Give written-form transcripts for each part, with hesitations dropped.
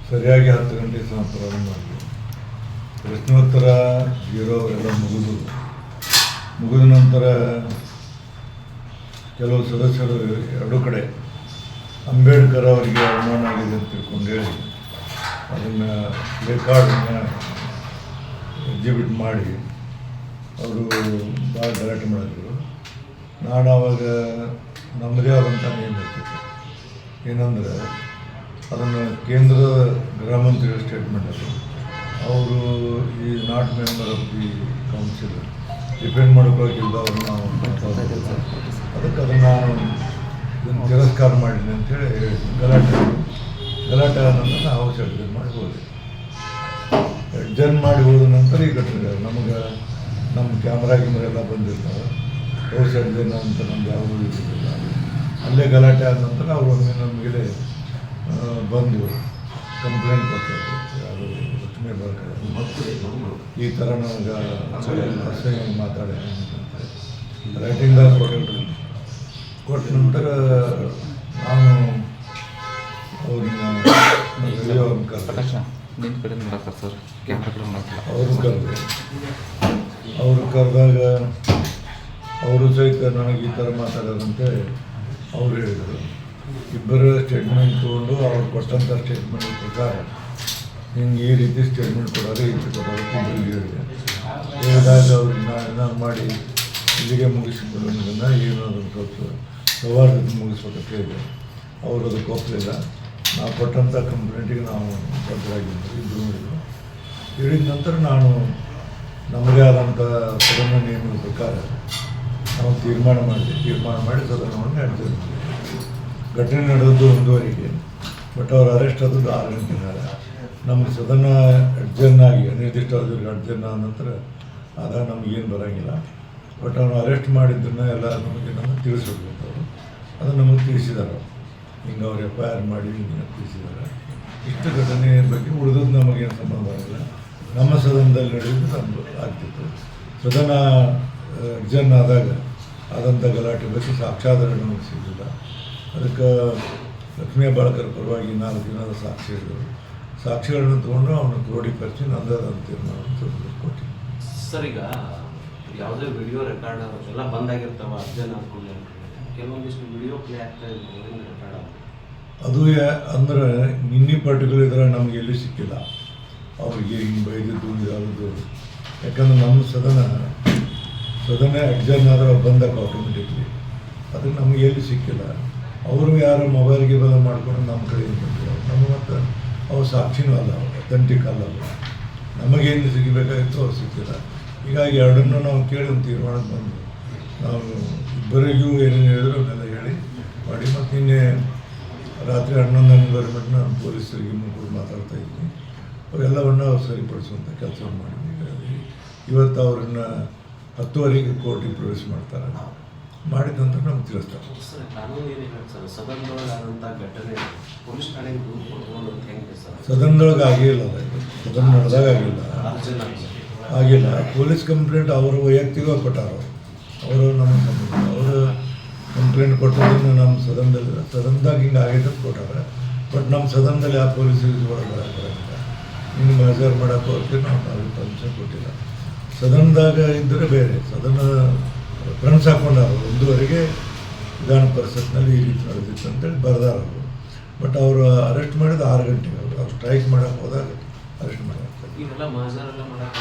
ಸರಿಯಾಗಿ 10 ಗಂಟೆಗೆ ಸಹ ಪ್ರಾರಂಭ ಮಾಡಿದ್ವಿ. ಪ್ರಶ್ನೋತ್ತರ ಇರೋ ಎಲ್ಲ ಮುಗಿದ ನಂತರ ಕೆಲವು ಸದಸ್ಯರು ಎರಡೂ ಕಡೆ ಅಂಬೇಡ್ಕರ್ ಅವರಿಗೆ ಅವಮಾನ ಆಗಿದೆ ಅಂತ ತಿಳ್ಕೊಂಡು ಹೇಳಿ ಅದನ್ನು ರೆಕಾರ್ಡನ್ನು ಎಕ್ಸಿಬಿಟ್ ಮಾಡಿ ಅವರು ಭಾಳ ಗಲಾಟೆ ಮಾಡಿದ್ರು. ನಾನು ಆವಾಗ ನಮ್ಮದೇ ಆದಂಥ ನಿಯಮ ಇರ್ತಿತ್ತು. ಏನಂದರೆ ಅದನ್ನು ಕೇಂದ್ರ ಗೃಹ ಮಂತ್ರಿಗಳ ಸ್ಟೇಟ್ಮೆಂಟ್ ಅದು. ಅವರು ಈ not member of the council depend ಮಾಡ್ಕೊಳ್ಳೋಕ್ಕಿಲ್ಲ ಅವ್ರು ನಾವು ಅದಕ್ಕೆ ಅದನ್ನು ನಾನು ಇದನ್ನು ತಿರಸ್ಕಾರ ಮಾಡಿದ್ದೀನಿ ಅಂತೇಳಿ ಗಲಾಟೆ ಆದ ನಂತರ ನಾವು ಎಡ್ಜನ್ ಮಾಡಿ ಹೋದೆ. ಎಡ್ಜನ್ ಮಾಡಿ ಹೋದ ನಂತರ ಈಗ ನಮಗೆ ನಮ್ಮ ಕ್ಯಾಮ್ರಾ ಎಲ್ಲ ಬಂದಿರ್ತಾರೆ. ಹೌಸ್ ಎಡ್ಜನ್ ಅಂತ ನಮ್ಗೆ ಯಾವುದೂ ಇದ್ದಿಲ್ಲ. ಅಲ್ಲೇ ಗಲಾಟೆ ಆದ ನಂತರ ಅವರು ಒಮ್ಮೆ ನಮಗೆ ಬಂದು ಕಂಪ್ಲೇಂಟ್ ಕೊಟ್ಟರು. ಯಾರು ಲಕ್ಷ್ಮೀ ಹೆಬ್ಬಾಳ್ಕರ್ ಈ ಥರ ನನಗೆ ಅಸಹ್ಯ ಮಾತಾಡಿ ರೈಟಿಂಗ್ದಾಗ ಕೊಟ್ಟ ನಂತರ ನಾನು ಅವ್ರನ್ನ ಅವರು ಕರೆದಾಗ ಅವರು ಸಹಿತ ನನಗೆ ಈ ಥರ ಮಾತಾಡೋದಂತೆ ಅವ್ರು ಹೇಳಿದರು. ಇಬ್ಬರ ಸ್ಟೇಟ್ಮೆಂಟ್ ತೊಗೊಂಡು ಅವ್ರು ಕೊಟ್ಟಂಥ ಸ್ಟೇಟ್ಮೆಂಟ್ ಪ್ರಕಾರ ಹಿಂಗೆ ಈ ರೀತಿ ಸ್ಟೇಟ್ಮೆಂಟ್ ಕೊಡೋದು ಈ ರೀತಿ ಕೊಡೋದು ಹೇಳಿದೆ. ಹೇಳಿದಾಗ ಅವ್ರನ್ನ ಏನಾದ್ರು ಮಾಡಿ ಇಲ್ಲಿಗೆ ಮುಗಿಸಿಬಿಡೋದನ್ನು ಏನೋದನ್ನು ಸ್ವಲ್ಪ ಸವಾಲನ್ನು ಮುಗಿಸ್ಬೇಕಂತ ಹೇಳಿದೆ. ಅವರು ಅದಕ್ಕೆ ಒಪ್ಪಲಿಲ್ಲ. ನಾವು ಕೊಟ್ಟಂಥ ಕಂಪ್ಲೇಂಟಿಗೆ ನಾವು ಬದ್ಧರಾಗಿದ್ದರು. ಇದು ಹೇಳಿದ ನಂತರ ನಾನು ನಮ್ಮದೇ ಆದಂಥ ಸದನ ನಿಯಮದ ಪ್ರಕಾರ ನಾವು ತೀರ್ಮಾನ ಮಾಡಿ ಸದನವನ್ನು ನಡೆಸಿದ್ವಿ. ಘಟನೆ ನಡೆದದ್ದು 1:30ಗೆ. ಬಟ್ ಅವ್ರ ಅರೆಸ್ಟ್ ಆದದ್ದು 6 ಗಂಟೆ ಮೇಲೆ. ನಮ್ಮ ಸದನ ಅಡ್ಜರ್ನ್ ಆಗಿ ಅನಿರ್ದಿಷ್ಟ ಅವಧಿಗೆ ಅಡ್ಜರ್ನ್ ಆದ ನಂತರ ಆದಾಗ ನಮಗೇನು ಬರೋಂಗಿಲ್ಲ. ಬಟ್ ಅವನು ಅರೆಸ್ಟ್ ಮಾಡಿದ್ದನ್ನು ಎಲ್ಲ ನಮಗೆ ತಿಳಿಸ್ಬೇಕು. ಅವರು ಅದು ನಮಗೆ ತಿಳಿಸಿದ್ದಾರೆ. ಹಿಂಗೆ ಅವ್ರು FIR ಮಾಡಿ ಹಿಂಗೆ ತಿಳಿಸಿದ್ದಾರೆ. ಇಷ್ಟು ಘಟನೆ ಬಗ್ಗೆ ಉಳಿದದ್ದು ನಮಗೇನು ಸಂಬಂಧ ಆಗಿಲ್ಲ. ನಮ್ಮ ಸದನದಲ್ಲಿ ನಡೆಯೋದು ನಮ್ಮದು ಆಗ್ತಿತ್ತು. ಸದನ ಅಡ್ಜರ್ನ್ ಆದಾಗ ಆದಂಥ ಗಲಾಟೆ ಬಗ್ಗೆ ಸಾಕ್ಷ್ಯಾಧಾರ ನಮಗೆ ಸಿಗಲಿಲ್ಲ. ಅದಕ್ಕೆ ಲಕ್ಷ್ಮೀ ಹೆಬ್ಬಾಳ್ಕರ್ ಪರವಾಗಿ 4 ದಿನದ ಸಾಕ್ಷಿಗಳನ್ನು ತೊಗೊಂಡು ಅವನು ಕ್ರೋಢೀಕರಿಸಿ ನಂದಾದಂಥ ತೀರ್ಮಾನವನ್ನು ಕೊಟ್ಟಿದ್ದೆ. ಸರ್, ಈಗ ಯಾವುದೇ ವಿಡಿಯೋ ರೆಕಾರ್ಡ್ ಎಲ್ಲ ಬಂದಾಗಿರ್ತಾವ ಅರ್ಜನ್ ಹಾಕೊಂಡು ಕೆಲವೊಂದಿಷ್ಟು ವಿಡಿಯೋ ಪ್ಲೇ ಆಗ್ತಾ ಇರ್ತದೆ ರೆಕಾರ್ಡ್ ಅದು ಅಂದರೆ ನಿನ್ನೆ ಪರ್ಟಿಕ್ಯುಲರ್ ಇದ್ರೆ ನಮಗೆ ಎಲ್ಲಿ ಸಿಕ್ಕಿಲ್ಲ. ಅವ್ರಿಗೆ ಹಿಂಗೆ ಬೈದಿದ್ದು ಯಾವುದು. ಯಾಕಂದ್ರೆ ನಮ್ಮ ಸದನ ಅಡ್ಜರ್ನ್ ಆದ್ರೆ ಬಂದಾಗ ಆಟೋಮೆಟಿಕ್ಲಿ ಅದು ನಮಗೆ ಎಲ್ಲಿ ಸಿಕ್ಕಿಲ್ಲ. ಅವರು ಯಾರು ಮೊಬೈಲ್ಗೆ ಬದಲು ಮಾಡ್ಕೊಂಡು ನಮ್ಮ ಕಡೆಯಿಂದ ಬಂದಿದ್ದಾರೆ. ನಮಗೆ ಮತ್ತು ಅವ್ರು ಸಾಕ್ಷಿನೂ ಅಲ್ಲ, ಅಥೆಂಟಿಕ್ ಅಲ್ಲ. ನಮಗೇನು ಸಿಗಬೇಕಾಗಿತ್ತು ಅವ್ರು ಸಿಕ್ಕಿಲ್ಲ. ಹೀಗಾಗಿ ಎರಡನ್ನೂ ನಾವು ಕೇಳಿ ಒಂದು ತೀರ್ಮಾನಕ್ಕೆ ಬಂದು ನಾವು ಇಬ್ಬರಿಗೂ ಏನೇನು ಹೇಳಿದ್ರು ಅವನ್ನೆಲ್ಲ ಹೇಳಿ ಮಾಡಿ ಮತ್ತು ನಿನ್ನೆ ರಾತ್ರಿ 11 ಗಂಟೆ ನಾನು ಪೊಲೀಸರಿಗೆ ಕೂಡ ಮಾತಾಡ್ತಾ ಇದ್ದೀನಿ. ಅವೆಲ್ಲವನ್ನು ಸರಿಪಡಿಸುವಂಥ ಕೆಲಸವನ್ನು ಮಾಡಿದ್ವಿ. ಇವತ್ತು ಅವ್ರನ್ನ 10:30ಗೆ ಕೋರ್ಟಿಗೆ ಪ್ರವೇಶ ಮಾಡ್ತಾರೆ. ಮಾಡಿದ ನಂತರ ನಮ್ಗೆ ತಿಳಿಸ್ತಾರೆ. ಸದನದೊಳಗೆ ಆಗಿಲ್ಲ. ಸದನ ನಡೆದಾಗ ಆಗಿಲ್ಲ. ಪೊಲೀಸ್ ಕಂಪ್ಲೇಂಟ್ ಅವರು ವೈಯಕ್ತಿಕವಾಗಿ ಕೊಟ್ಟಾರ. ಅವರು ನಮ್ಮ ಅವರು ಕಂಪ್ಲೇಂಟ್ ಕೊಟ್ಟೋದನ್ನು ನಮ್ಮ ಸದನದಾಗ ಹಿಂಗೆ ಆಗಿದೆ ಕೊಟ್ಟಾರೆ. ಬಟ್ ನಮ್ಮ ಸದನದಲ್ಲಿ ಯಾವ ಪೊಲೀಸರಿಗೆ ಒಳಗೆ ಇನ್ನು ಮೆಜರ್ ಮಾಡೋಕ್ಕೆ ಹೋಗ್ತೀವಿ ನಾವು ಪರ್ಮಿಷನ್ ಕೊಟ್ಟಿಲ್ಲ. ಸದನದಾಗ ಇದ್ದರೆ ಬೇರೆ ಸದನ ಫ್ರೆಂಡ್ಸ್ ಹಾಕೊಂಡಾರ 1:30ಗೆ ವಿಧಾನ ಪರಿಷತ್ನಲ್ಲಿ ಈ ರೀತಿ ನಡೆದಿತ್ತು ಅಂತೇಳಿ ಬರೆದಾರ ಅವರು. ಬಟ್ ಅವರು ಅರೆಸ್ಟ್ ಮಾಡಿದ 6 ಗಂಟೆಗೆ. ಅವ್ರು ಸ್ಟ್ರೈಕ್ ಮಾಡೋಕ್ಕೆ ಹೋದಾಗ ಅರೆಸ್ಟ್ ಮಾಡಾಕ್ತಾರೆ.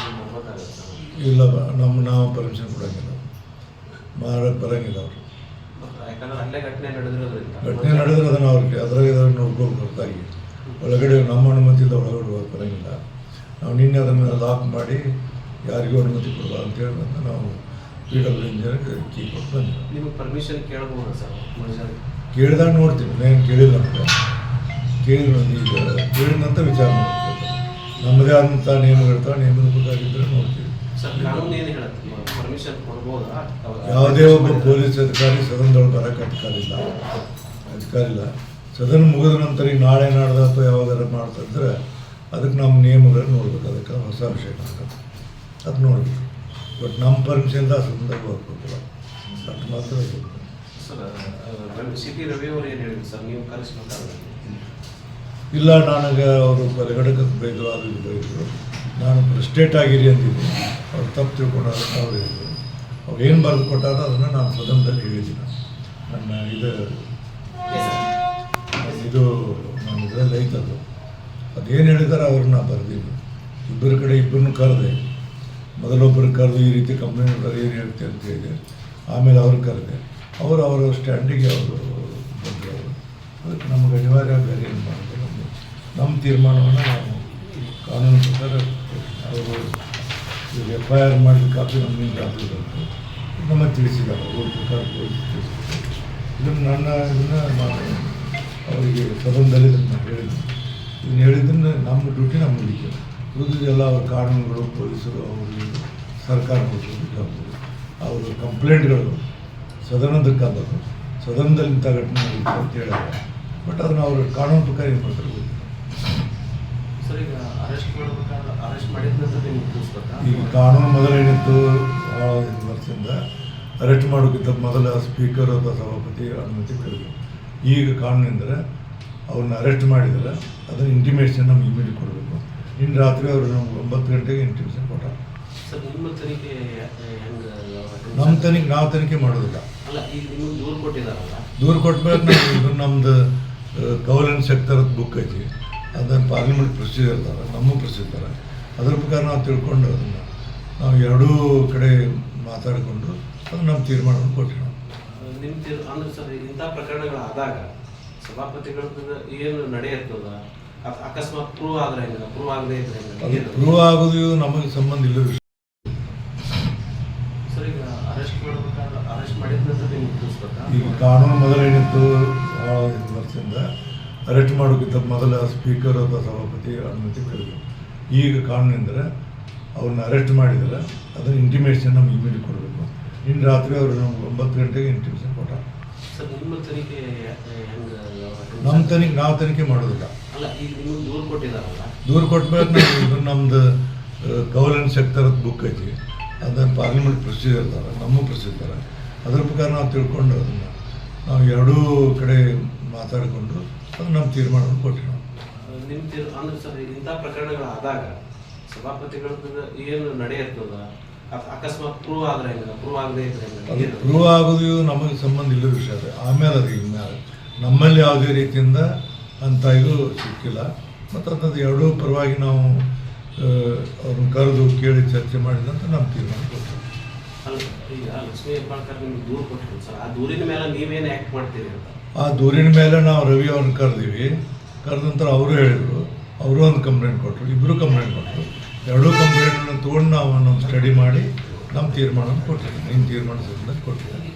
ಇಲ್ಲ, ನಾವು ಪರ್ಮಿಷನ್ ಕೊಡೋಂಗಿಲ್ಲ, ಮಾಡೋಕ್ಕೆ ಬರೋಂಗಿಲ್ಲ. ಅವರು ಘಟನೆ ನಡೆದ್ರೆ ಅದನ್ನು ಅವ್ರಿಗೆ ಅದ್ರಾಗ ನೋಡ್ಕೊಂಡು ಹೊರತಾಗಿ ಒಳಗಡೆ ನಮ್ಮ ಅನುಮತಿಯಿಂದ ಒಳಗಡೆ ಹೋಗಿ ಬರೋಂಗಿಲ್ಲ. ನಾವು ನಿನ್ನೆ ಅದನ್ನು ಲಾಕ್ ಮಾಡಿ ಯಾರಿಗೂ ಅನುಮತಿ ಕೊಡಬಾರ್ದು ಅಂತೇಳಿ ಬಂದು ನಾವು PW ಇಂಜಿನಿಯರ್ಗೆ ಕೀ ಕೊಟ್ಟು ಬಂದಿವಿ. ನಿಮಗೆ ಪರ್ಮಿಷನ್ ಕೇಳ್ಬೋದು ಸರ್? ಕೇಳಿದಾಗ ನೋಡ್ತೀವಿ. ನಾನು ಕೇಳಿಲ್ಲ ಅಂತ ಕೇಳಿದ ಕೇಳಿದ ನಂತರ ವಿಚಾರ ಮಾಡ್ತೀವಿ. ನಮ್ಮದೇ ಆದಂಥ ನಿಯಮಗಳಿರ್ತಾವೆ. ನಿಯಮದ ಬೇಕಾಗಿದ್ದರೆ ನೋಡ್ತೀವಿ. ಯಾವುದೇ ಒಬ್ಬ ಪೊಲೀಸ್ ಅಧಿಕಾರಿ ಸದನದೊಳಗೆ ಬರೋಕ್ಕೆ ಅಧಿಕಾರಿ ಇಲ್ಲ. ಸದನ ಮುಗಿದ ನಂತರ ಈಗ ನಾಳೆ ನಾಡ್ದು ಅಥವಾ ಯಾವಾಗಾರ ಮಾಡ್ತಿದ್ರೆ ಅದಕ್ಕೆ ನಮ್ಮ ನಿಯಮಗಳನ್ನ ನೋಡ್ಬೇಕು. ಅದಕ್ಕೆ ಹೊಸ ವಿಷಯ ಆಗುತ್ತೆ, ಅದು ನೋಡ್ಬೇಕು. ಬಟ್ ನಮ್ಮ ಪರ್ಮಿಷನ್ ಸದನದಾಗ ಹೋಗ್ಬೇಕಲ್ಲ, ಅಷ್ಟು ಮಾತ್ರ ಸರ್. CP ರವಿ ಅವರು ಏನು ಹೇಳಿದ್ರು ಸರ್? ನೀವು ಕರೆಸ್ಬೇಕಾದ್ರೆ ಇಲ್ಲ ನನಗೆ ಅವರು ಬಲಗಡಕಕ್ಕೆ ಬೈದರು, ಅದು ಇದು ಬೈದರು, ನಾನು ಫ್ರಸ್ಟ್ರೇಟ್ ಆಗಿರಿ ಅಂತಿದ್ದೆ. ಅವ್ರು ತಪ್ಪು ತಿಳ್ಕೊಂಡಾರ ಅವ್ರು ಹೇಳಿದರು. ಅವ್ರು ಏನು ಬರೆದು ಕೊಟ್ಟಾರ ಅದನ್ನು ನಾನು ಸದನದಲ್ಲಿ ಹೇಳಿದ್ದೀನಿ. ನನ್ನ ನಾನು ಇದರಲ್ಲಿ ಐತದು ಅದೇನು ಹೇಳಿದಾರೆ ಅವ್ರನ್ನ ಬರೆದಿಲ್ಲ. ಇಬ್ಬರ ಕಡೆ ಇಬ್ಬರನ್ನು ಕರೆದೆ. ಮೊದಲೊಬ್ಬರು ಕರೆದು ಈ ರೀತಿ ಕಂಪ್ಲೇಂಟ್ ಏನು ಹೇಳ್ತೆ ಅಂತ ಹೇಳಿದೆ. ಆಮೇಲೆ ಅವ್ರು ಕರೆದೆ. ಅವರ ಸ್ಟ್ಯಾಂಡಿಗೆ ಅವರು ಬಂದರು. ಅದಕ್ಕೆ ನಮಗೆ ಅನಿವಾರ್ಯ ಬೇರೆ ಏನು ಮಾಡಿದೆ. ನಮ್ಮ ತೀರ್ಮಾನವನ್ನು ನಾವು ಕಾನೂನು ಪ್ರಕಾರ ಅವರು FIR ಮಾಡಿದ ಕಾಪಿ ನಮ್ಮಿಂದ ಹಾಕುವುದಂತೆ ನಮಗೆ ತಿಳಿಸಿದ್ದಾರೆ. ಅವ್ರ ಪ್ರಕಾರ ತಿಳಿಸಿದ್ದಾರೆ. ಇದನ್ನು ನಾನು ಅವರಿಗೆ ಸದನದಲ್ಲಿ ಇದನ್ನು ಹೇಳಿದ್ದೀನಿ. ಇದನ್ನು ಹೇಳಿದ್ದನ್ನು ನಮ್ಮ ಡ್ಯೂಟಿ ನಮ್ಮ ಮುಗಿಕೆ. ಉಳಿದಿದ್ದೆಲ್ಲ ಅವ್ರ ಕಾನೂನುಗಳು, ಪೊಲೀಸರು, ಅವರು ಸರ್ಕಾರ ಜವಾಬ್ದಾರಿ. ಅವರು ಕಂಪ್ಲೇಂಟ್ಗಳು ಸದನದಕ್ಕಾಗಬೇಕು. ಸದನದಲ್ಲಿ ಇಂಥ ಘಟನೆ ನಡೀತು ಅಂತ ಹೇಳಿದ್ದಾರೆ. ಬಟ್ ಅದನ್ನು ಅವರು ಕಾನೂನು ಪ್ರಕಾರ ಏನು ಮಾಡ್ತಾರೆ ಗೊತ್ತಿಲ್ಲ. ಸರ್, ಈಗ ಅರೆಸ್ಟ್ ಮಾಡಿದ ನಂತರ ನಿಮ್ಗೆ ತಿಳಿಸ್ಬೇಕಾ? ಈಗ ಕಾನೂನು ಮೊದಲೇನಿತ್ತು 5 ವರ್ಷದಿಂದ ಅರೆಸ್ಟ್ ಮಾಡೋಕ್ಕಿಂತ ಮೊದಲ ಸ್ಪೀಕರ್ ಅಥವಾ ಸಭಾಪತಿ ಅನುಮತಿ ಕರೆದು. ಈಗ ಕಾನೂನೆಂದರೆ ಅವ್ರನ್ನ ಅರೆಸ್ಟ್ ಮಾಡಿದರೆ ಅದನ್ನು ಇಂಟಿಮೇಷನ್ ನಮ್ಗೆ ಇಮಿಡಿಯೇಟ್ ಕೊಡಬೇಕು. ಇನ್ನು ರಾತ್ರಿ ಅವರು ನಮ್ಗೆ 9 ಗಂಟೆಗೆ ಇಂಟಿಮೇಷನ್ ಕೊಟ್ಟ. ಸರ್, ನಿಮ್ಮ ತನಿಖೆ ನಮ್ಮ ನಾವು ತನಿಖೆ ಮಾಡೋದಿಲ್ಲ. ಅಲ್ಲ, ಈಗ ನಿಮಗೆ ದೂರು ಕೊಟ್ಟಿದ್ದಾರಲ್ಲ, ದೂರು ಕೊಟ್ಮೇಲೆ ನಾವು ಇದು ನಮ್ಮದು ಕೌಲನ್ ಸೆಕ್ಟರದ ಬುಕ್ ಐತಿ. ಅದನ್ನು ಪಾರ್ಲಿಮೆಂಟ್ ಪ್ರೊಸೀಜರ್ ಇದ್ದಾರೆ, ನಮ್ಮ ಪ್ರೊಸೀಜರ್. ಅದ್ರ ಪ್ರಕಾರ ನಾವು ತಿಳ್ಕೊಂಡು ಅದನ್ನು ನಾವು ಎರಡೂ ಕಡೆ ಮಾತಾಡಿಕೊಂಡು ಅದು ನಮ್ಮ ತೀರ್ಮಾನವನ್ನು ಕೊಟ್ಟಿವಿ. ನಿಮ್ಮ ಅಂದ್ರೆ ಸರ್, ಇಂಥ ಪ್ರಕರಣಗಳಾದಾಗ ಸಭಾಪತಿಗಳ ಏನು ನಡೆಯುತ್ತದ? ಅಕಸ್ಮಾತ್ ಪ್ರೂವ್ ಆದ್ರೆ ಹೆಂಗ, ಪ್ರೂವ್ ಆಗದೆ ಇದ್ರೆ ಹೆಂಗ? ಪ್ರೂವ್ ಆಗೋದು ನಮಗೆ ಸಂಬಂಧ ಇಲ್ಲ ವಿಷಯ. ಸರ್, ಈಗ ಅರೆಸ್ಟ್ ಮಾಡಿದ ನಂತರ ನಿಮ್ಗೆ ತಿಳಿಸ್ಬೇಕಾ? ಈಗ ಕಾನೂನು ಮೊದಲೇನಿತ್ತು 5 ವರ್ಷದಿಂದ ಅರೆಸ್ಟ್ ಮಾಡೋಕ್ಕಿಂತ ಮೊದಲ ಸ್ಪೀಕರ್ ಅಥವಾ ಸಭಾಪತಿ ಅನುಮತಿ ಕರೆದು. ಈಗ ಕಾನೂನೆಂದರೆ ಅವ್ರನ್ನ ಅರೆಸ್ಟ್ ಮಾಡಿದರೆ ಅದನ್ನು ಇಂಟಿಮೇಷನ್ ನಮ್ಗೆ ಇಮಿಡಿಯೇಟ್ ಕೊಡಬೇಕು. ಇನ್ನು ರಾತ್ರಿ ಅವರು ನಮ್ಗೆ 9 ಗಂಟೆಗೆ ಇಂಟಿಮೇಷನ್ ಕೊಟ್ಟ. ಸರ್, ನಿಮ್ಮ ತನಿಖೆ ನಾವು ತನಿಖೆ ಮಾಡೋದಿಲ್ಲ. ಅಲ್ಲ, ಈಗ ನಿಮಗೆ ದೂರು ಕೊಟ್ಟಿದ್ದಾರಲ್ಲ, ದೂರು ಕೊಟ್ಮೇಲೆ ನಾವು ಇದು ನಮ್ಮದು ಕೌಲನ್ ಸೆಕ್ಟರದ ಬುಕ್ ಐತಿ. ಅದನ್ನು ಪಾರ್ಲಿಮೆಂಟ್ ಪ್ರೊಸೀಜರ್ ಇದ್ದಾರೆ, ನಮ್ಮ ಪ್ರೊಸೀಜರ್. ಅದ್ರ ಪ್ರಕಾರ ನಾವು ತಿಳ್ಕೊಂಡು ಅದನ್ನು ನಾವು ಎರಡೂ ಕಡೆ ಮಾತಾಡಿಕೊಂಡು ಅದು ನಮ್ಮ ತೀರ್ಮಾನವನ್ನು ಕೊಟ್ಟಿವಿ. ನಿಮ್ಮ ಅಂದ್ರೆ ಸರ್, ಇಂಥ ಪ್ರಕರಣಗಳಾದಾಗ ಸಭಾಪತಿಗಳ ಏನು ನಡೆಯುತ್ತದ? ಅಕಸ್ಮಾತ್ ಪ್ರೂವ್ ಆದ್ರೆ ಹೆಂಗ, ಪ್ರೂವ್ ಆಗದೆ ಇದ್ರೆ ಹೆಂಗ? ಪ್ರೂವ್ ಆಗೋದು ನಮಗೆ ಸಂಬಂಧ ಇಲ್ಲ ವಿಷಯ. ಆಮೇಲೆ ಅದು ಇನ್ಮೇಲೆ ನಮ್ಮಲ್ಲಿ ಯಾವುದೇ ರೀತಿಯಿಂದ ಅಂತ ಇದು ಸಿಕ್ಕಿಲ್ಲ. ಮತ್ತು ಅಂಥದ್ದು ಎರಡೂ ಪರವಾಗಿ ನಾವು ಅವ್ರನ್ನ ಕರೆದು ಕೇಳಿ ಚರ್ಚೆ ಮಾಡಿದಂತ ನಮ್ಮ ತೀರ್ಮಾನ ಕೊಡ್ತೀವಿ. ಅಲ್ಲ, ಈಗ ಲಕ್ಷ್ಮೀ ಹೆಬ್ಬಾಳ್ಕರ್ ನಿಮ್ಗೆ ದೂರು ಕೊಟ್ಟಿದ್ರು ಸರ್, ಆ ದೂರಿನ ಮೇಲೆ ನೀವೇನು ಆ್ಯಕ್ಟ್ ಮಾಡ್ತೀರಿ ಅಂತ? ಆ ದೂರಿನ ಮೇಲೆ ನಾವು ರವಿ ಅವ್ರನ್ನ ಕರೆದೀವಿ. ಕರೆದ ನಂತರ ಅವರು ಹೇಳಿದರು, ಅವರು ಒಂದು ಕಂಪ್ಲೇಂಟ್ ಕೊಟ್ಟರು, ಇಬ್ಬರು ಕಂಪ್ಲೇಂಟ್ ಕೊಟ್ಟರು. ಎರಡೂ ಕಂಪ್ಲೇಂಟನ್ನು ತೊಗೊಂಡು ನಾವು ಸ್ಟಡಿ ಮಾಡಿ ನಮ್ಮ ತೀರ್ಮಾನ ಕೊಟ್ಟಿದ್ದೀವಿ. ನಿಮ್ಮ ತೀರ್ಮಾನ ಕೊಟ್ಟಿದ್ದೀವಿ.